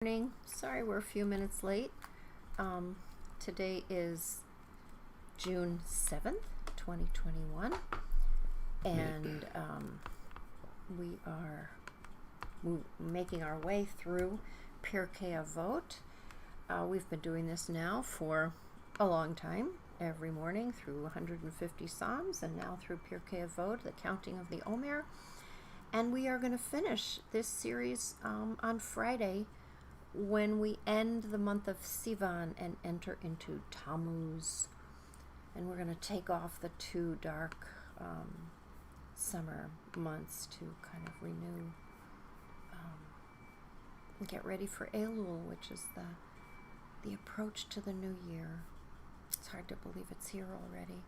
Morning. Sorry we're a few minutes late. Today is June 7th, 2021, and we are making our way through pirkei avot. We've been doing this now for a long time, every morning through 150 Psalms, and now through pirkei avot, the counting of the Omer. And we are going to finish this series on Friday, when we end the month of Sivan and enter into Tammuz. And we're going to take off the two dark summer months to kind of renew, get ready for Elul, which is the approach to the new year. It's hard to believe it's here already.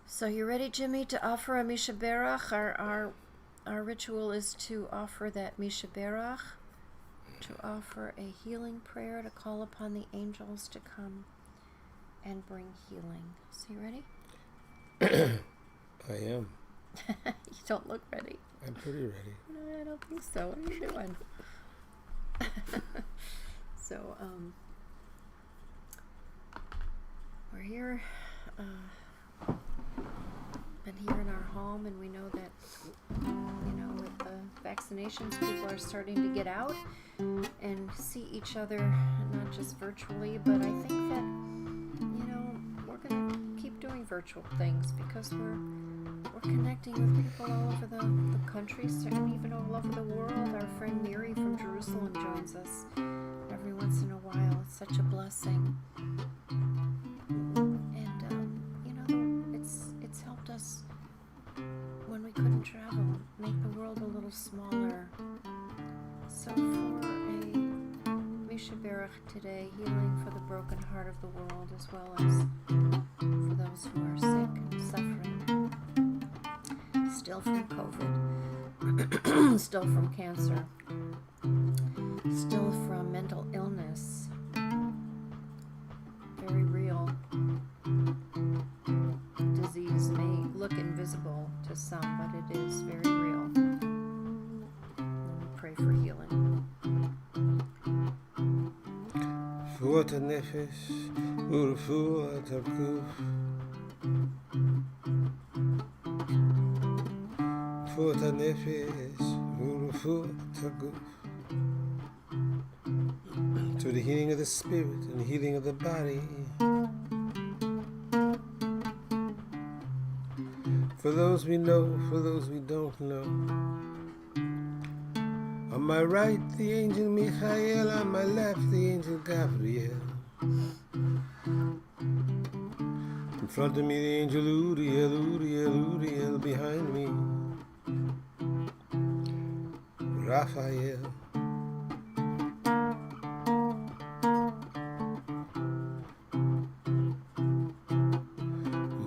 So you ready, Jimmy, to offer a mishaberach? Our ritual is to offer that mishaberach, to offer a healing prayer, to call upon the angels to come and bring healing. So you ready? I am. You don't look ready. I'm pretty ready. No, I don't think so. What are you doing? So, we're here, been here in our home, and we know that, with the vaccinations, people are starting to get out and see each other, not just virtually, but I think that, we're going to keep doing virtual things because we're connecting with people all over the country, and even all over the world. Our friend Miri from Jerusalem joins us every once in a while. It's such a blessing. And, it's helped us when we couldn't travel, make the world a little smaller. So for a mishaberach today, healing for the broken heart of the world, as well as for those who are sick and suffering, still from COVID, still from cancer, still from mental illness, very real. Disease may look invisible to some, but it is very real. And we pray for healing. Refuat hanefesh u'refuat haguf. Refuat hanefesh u'refuat haguf. To the healing of the spirit and the healing of the body. For those we know, for those we don't know. On my right, the angel Michael. On my left, the angel Gabriel. In front of me, the angel Uriel. Behind me, Raphael.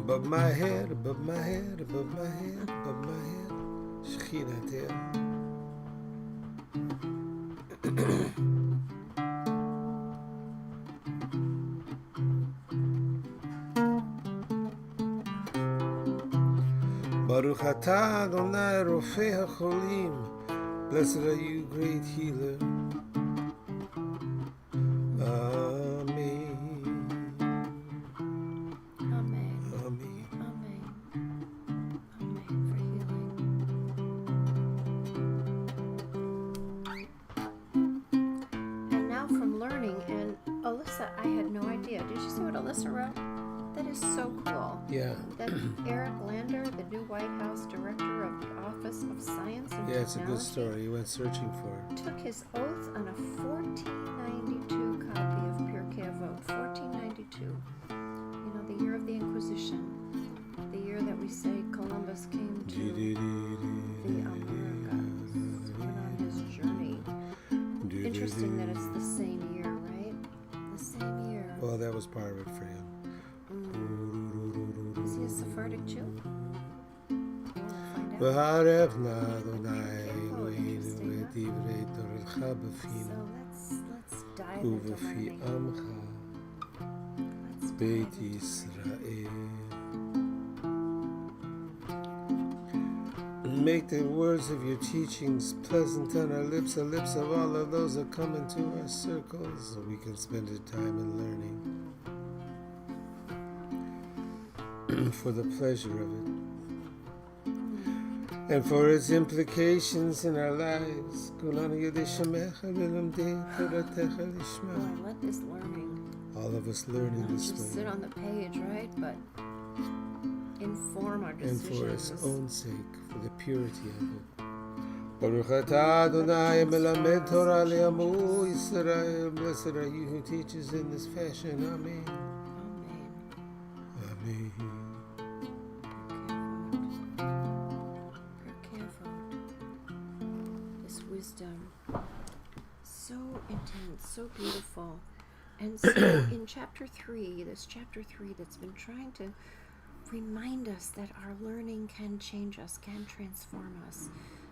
Above my head, Shechinatel. Baruch atah Adonai Rofei HaCholim. Blessed are you, great healer. Yeah. That Eric Lander, the new White House Director of the Office of Science and Technology, it's a good story. He went searching for it. Took his oath on a 1492 copy of pirkei avot. 1492. The year of the Inquisition. The year that we say Columbus came to the Americas, went on his journey. Interesting that it's the same year, right? The same year. Well, that was part of it for him. Is he a Sephardic Jew? We'll find out. So let's dive into learning. Beit Yisrael. make the words of your teachings pleasant on our lips, the lips of all of those that come into our circles, so we can spend our time in learning for the pleasure of it and for its implications in our lives. Oh, I love this learning. All of us learning Not this just way. sit on the page, right? But inform our And decisions. for its own sake, for the purity of it. Baruch atah Adonai melamed Torah le'amu Yisrael. Blessed are you who teaches in this fashion. Amen. Amen. Amen. Pirkei avot. This wisdom, so intense, so beautiful. And so in chapter 3, this chapter 3 that's been trying to remind us that our learning can change us, can transform us.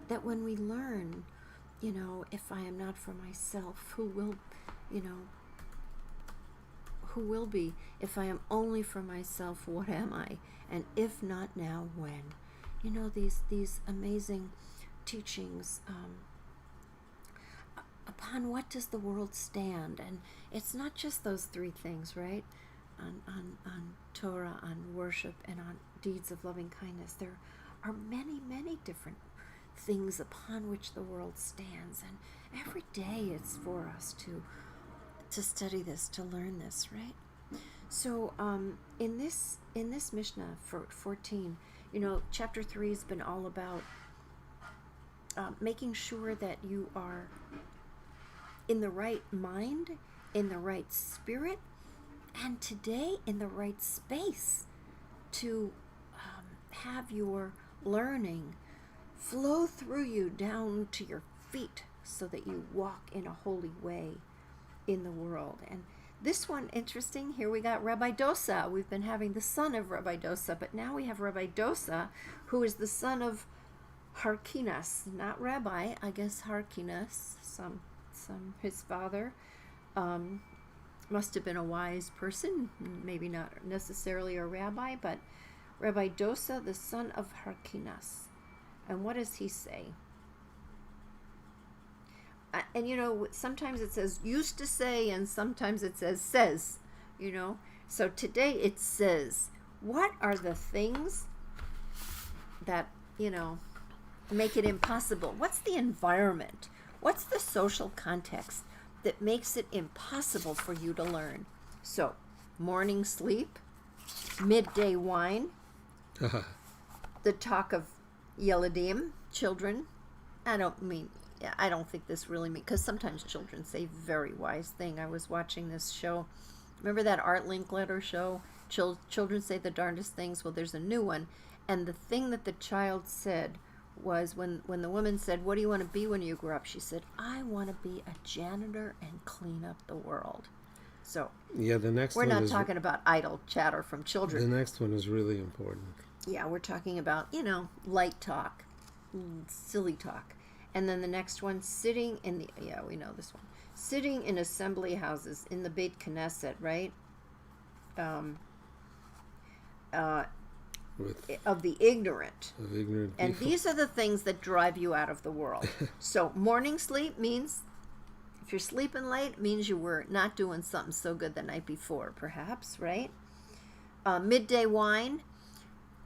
That when we learn, if I am not for myself, who will be? If I am only for myself, what am I? And if not now, when? These amazing teachings. Upon what does the world stand? And it's not just those three things, right? On Torah, on worship, and on deeds of loving kindness. There are many, many different things upon which the world stands, and every day it's for us to study this, to learn this, right? So in this Mishnah for 14, chapter 3 has been all about making sure that you are in the right mind, in the right spirit, and today in the right space to have your learning flow through you down to your feet so that you walk in a holy way in the world. And this one, interesting, here we got Rabbi Dosa. We've been having the son of Rabbi Dosa, but now we have Rabbi Dosa, who is the son of Harkinas, not Rabbi, I guess Harkinas, his father must have been a wise person, maybe not necessarily a rabbi, but Rabbi Dosa, the son of Harkinas. And what does he say? And sometimes it says used to say, and sometimes it says, So today it says, what are the things that, make it impossible? What's the environment? What's the social context that makes it impossible for you to learn? So, morning sleep, midday wine, the talk of Yeladim, children. I don't think this really means, because sometimes children say very wise thing. I was watching this show. Remember that Art Linkletter show? Children say the darndest things. Well, there's a new one. And the thing that the child said was when the woman said, what do you want to be when you grow up? She said, I want to be a janitor and clean up the world. So yeah, we're not talking about idle chatter from children. The next one is really important. Yeah, we're talking about, light talk, silly talk. And then the next one, we know this one. Sitting in assembly houses in the Beit Knesset, right? Of the ignorant. Of ignorant and people. These are the things that drive you out of the world. So morning sleep means, if you're sleeping late, it means you were not doing something so good the night before, perhaps, right? Midday wine,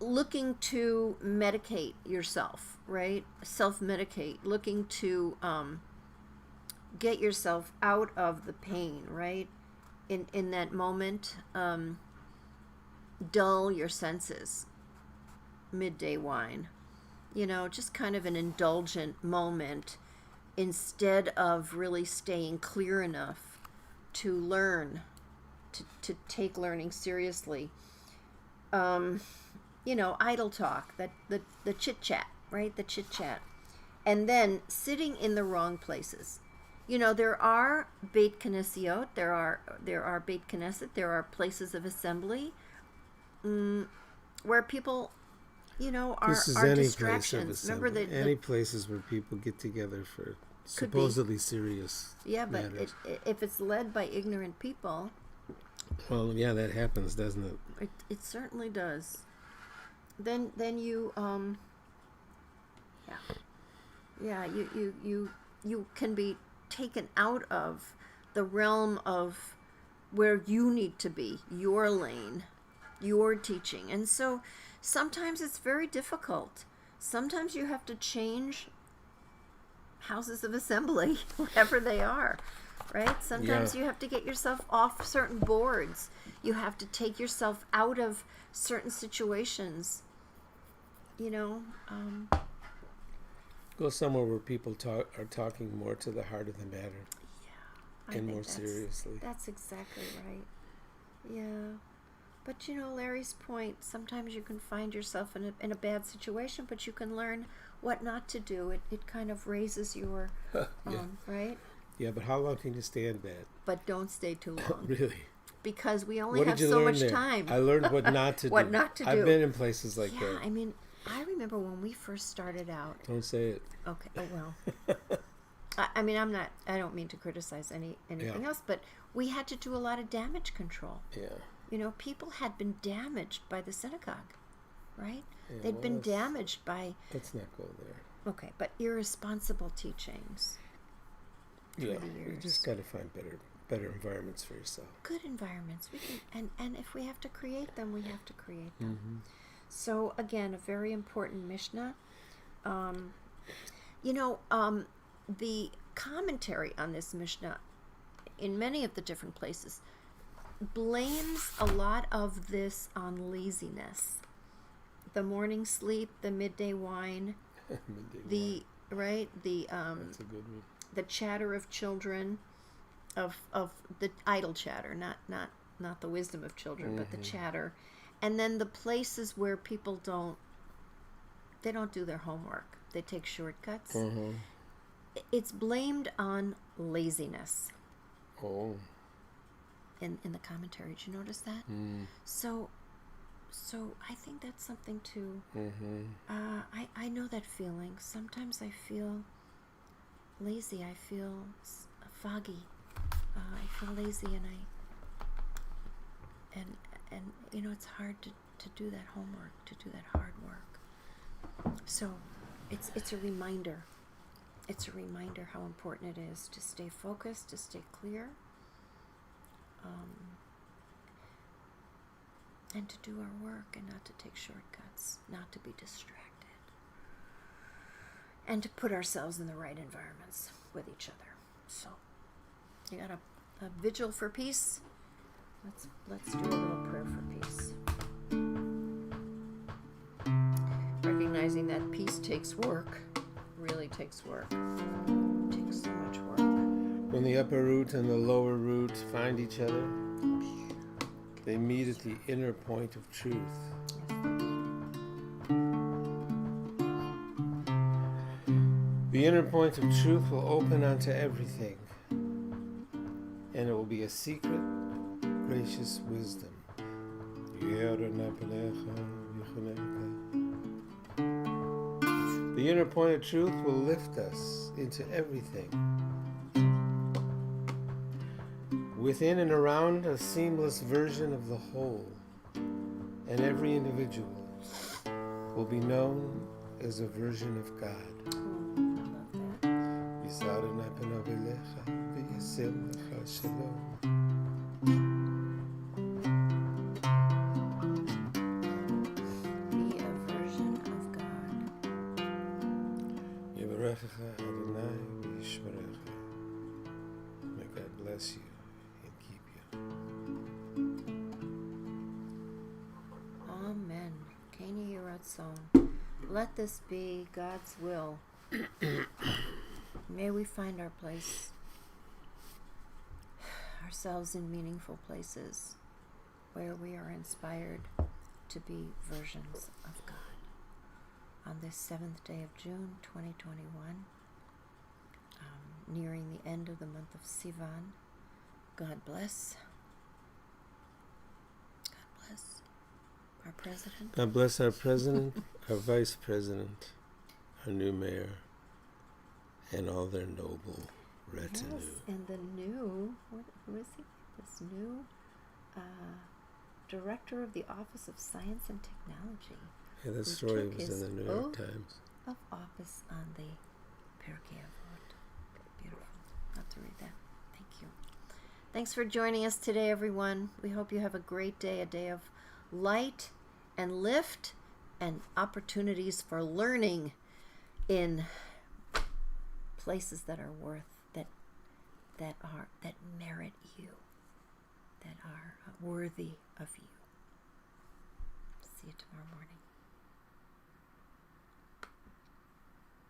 looking to medicate yourself, right? Self-medicate, looking to get yourself out of the pain, right? In that moment, dull your senses. Midday wine, just kind of an indulgent moment instead of really staying clear enough to learn, to take learning seriously. Idle talk, the chit-chat, right? The chit-chat. And then sitting in the wrong places. There are Beit Knesiot, there are Beit Knesset, there are places of assembly where people, are distractions. Remember that any places where people get together for supposedly serious matters. But if it's led by ignorant people, well, yeah, that happens, doesn't it? It certainly does. Then you Yeah, you can be taken out of the realm of where you need to be, your lane, your teaching. And so sometimes it's very difficult. Sometimes you have to change houses of assembly, wherever they are, right? Sometimes you have to get yourself off certain boards. You have to take yourself out of certain situations. Go somewhere where people are talking more to the heart of the matter. I and think more seriously. That's exactly right. Yeah. But Larry's point, sometimes you can find yourself in a bad situation, but you can learn what not to do. It kind of raises your, right? Yeah, but how long can you stand that? But don't stay too long. Really? Because we only have so much time. I learned what not to do. What not to do. I've been in places like that. Yeah, I mean, I remember when we first started out. Don't say it. Okay, oh well. I mean, I don't mean to criticize anything else, but we had to do a lot of damage control. Yeah. People had been damaged by the synagogue, right? Yeah, They'd been damaged by... Let's not go there. Okay, but irresponsible teachings. Yeah, you just got to find better environments for yourself. Good environments. We can, and if we have to create them, we have to create them. Mm-hmm. So again, a very important Mishnah. The commentary on this Mishnah, in many of the different places, blames a lot of this on laziness. The morning sleep, the midday wine, that's a good one. The chatter of children, of the idle chatter, not the wisdom of children, but the chatter, and then the places where people don't do their homework. They take shortcuts. Mm-hmm. It's blamed on laziness. Oh. In the commentary, did you notice that? Mm. So I think that's something to. Mm-hmm. I know that feeling. Sometimes I feel lazy. I feel foggy. I feel lazy, and it's hard to do that homework, to do that hard work. So it's a reminder. It's a reminder how important it is to stay focused, to stay clear, and to do our work and not to take shortcuts, not to be distracted, and to put ourselves in the right environments with each other. So, you got a vigil for peace? Let's do a little prayer for peace. Recognizing that peace takes work. Really takes work. It takes so much work. When the upper root and the lower root find each other, they meet at the inner point of truth. The inner point of truth will open onto everything, and it will be a secret, gracious wisdom. The inner point of truth will lift us into everything. Within and around a seamless version of the whole, and every individual will be known as a version of God. May God bless you and keep you. Amen. Keni Yiratzon. Let this be God's will. May we find our place, ourselves in meaningful places where we are inspired to be versions of God. On this 7th day of June, 2021, nearing the end of the month of Sivan, God bless. God bless our president. God bless our president, our vice president, our new mayor, and all their noble retinue. Yes, and the new, who is he? This new director of the Office of Science and Technology. Yeah, that story was in the New York Times. of office on the pirkei avot. Beautiful. I'll have to read that. Thank you. Thanks for joining us today, everyone. We hope you have a great day, a day of light and lift and opportunities for learning in places that are that merit you, that are worthy of you. See you tomorrow morning.